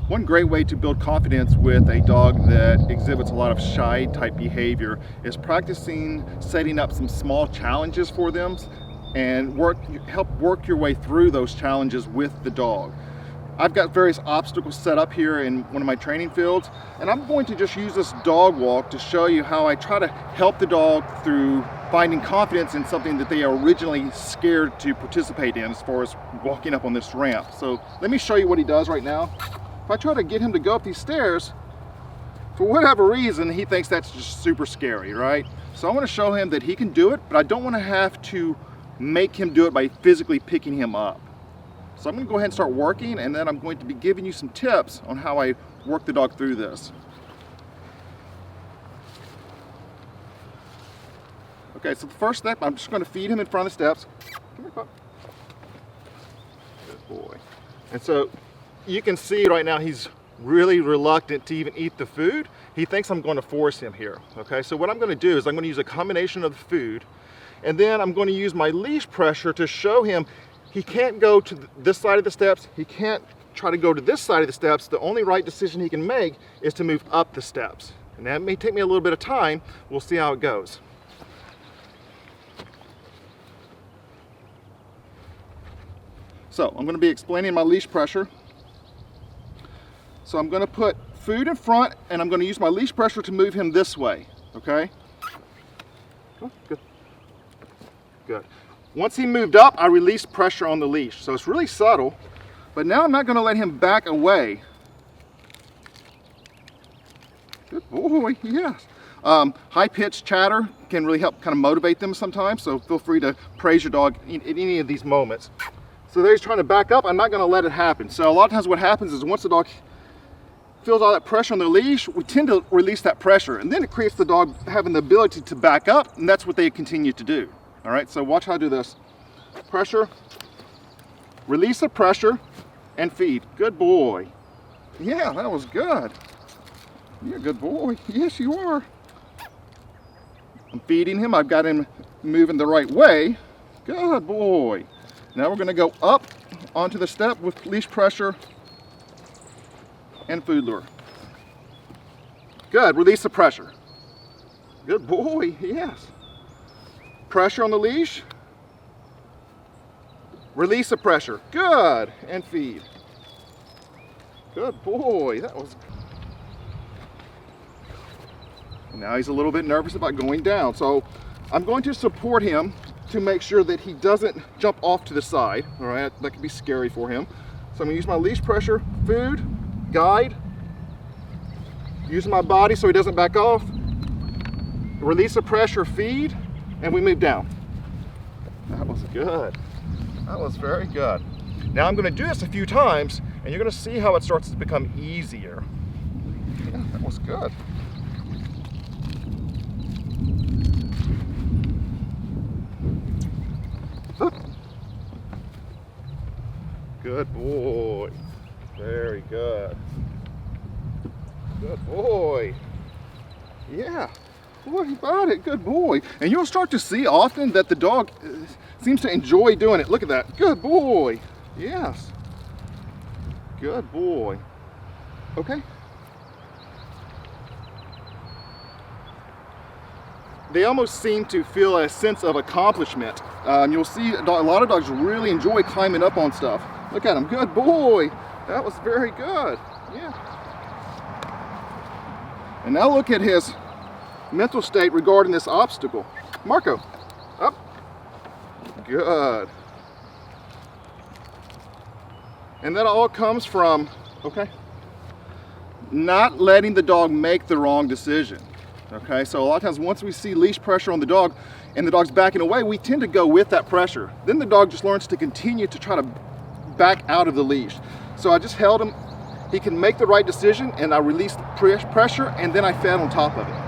One great way to build confidence with a dog that exhibits a lot of shy type behavior is practicing setting up some small challenges for them and help work your way through those challenges with the dog. I've got various obstacles set up here in one of my training fields, and I'm going to just use this dog walk to show you how I try to help the dog through finding confidence in something that they are originally scared to participate in, as far as walking up on this ramp. So let me show you what he does right now. If I try to get him to go up these stairs, for whatever reason, he thinks that's just super scary, right? So I want to show him that he can do it, but I don't want to have to make him do it by physically picking him up. So I'm going to go ahead and start working, and then I'm going to be giving you some tips on how I work the dog through this. Okay, so the first step, I'm just going to feed him in front of the steps. Come here, pup. Good boy. And so you can see right now he's really reluctant to even eat the food. He thinks I'm going to force him here. Okay, so what I'm going to do is I'm going to use a combination of the food, and then I'm going to use my leash pressure to show him he can't go to this side of the steps. He can't try to go to this side of the steps. The only right decision he can make is to move up the steps. And that may take me a little bit of time. We'll see how it goes. So I'm going to be explaining my leash pressure. So I'm going to put food in front, and I'm going to use my leash pressure to move him this way, okay? Oh, good. Good. Once he moved up, I released pressure on the leash. So it's really subtle, but now I'm not going to let him back away. Good boy, yes. High-pitched chatter can really help kind of motivate them sometimes, so feel free to praise your dog in any of these moments. So there he's trying to back up. I'm not going to let it happen. So a lot of times what happens is once the dog feels all that pressure on the leash, we tend to release that pressure, and then it creates the dog having the ability to back up, and that's what they continue to do. All right, so watch how I do this. Pressure, release the pressure, and feed. Good boy. Yeah, that was good. You're a good boy. Yes, you are. I'm feeding him. I've got him moving the right way. Good boy. Now we're going to go up onto the step with leash pressure and food lure. Good. Release the pressure. Good boy. Yes. Pressure on the leash. Release the pressure. Good. And feed. Good boy. That was. And now he's a little bit nervous about going down. So I'm going to support him to make sure that he doesn't jump off to the side. All right. That could be scary for him. So I'm going to use my leash pressure, food, guide, using my body so he doesn't back off, release the pressure, feed, and we move down. That was good. That was very good. Now I'm going to do this a few times, and you're going to see how it starts to become easier. Yeah, that was good. Good boy. Very good. Good boy. Yeah. What about it? Good boy. And you'll start to see often that the dog seems to enjoy doing it. Look at that. Good boy. Yes. Good boy. Okay. They almost seem to feel a sense of accomplishment. You'll see a lot of dogs really enjoy climbing up on stuff. Look at him. Good boy. That was very good. Yeah. And now look at his mental state regarding this obstacle. Marco, up. Good. And that all comes from, okay, not letting the dog make the wrong decision. Okay, so a lot of times once we see leash pressure on the dog and the dog's backing away, we tend to go with that pressure. Then the dog just learns to continue to try to back out of the leash. So I just held him. He can make the right decision, and I released pressure, and then I fed on top of it.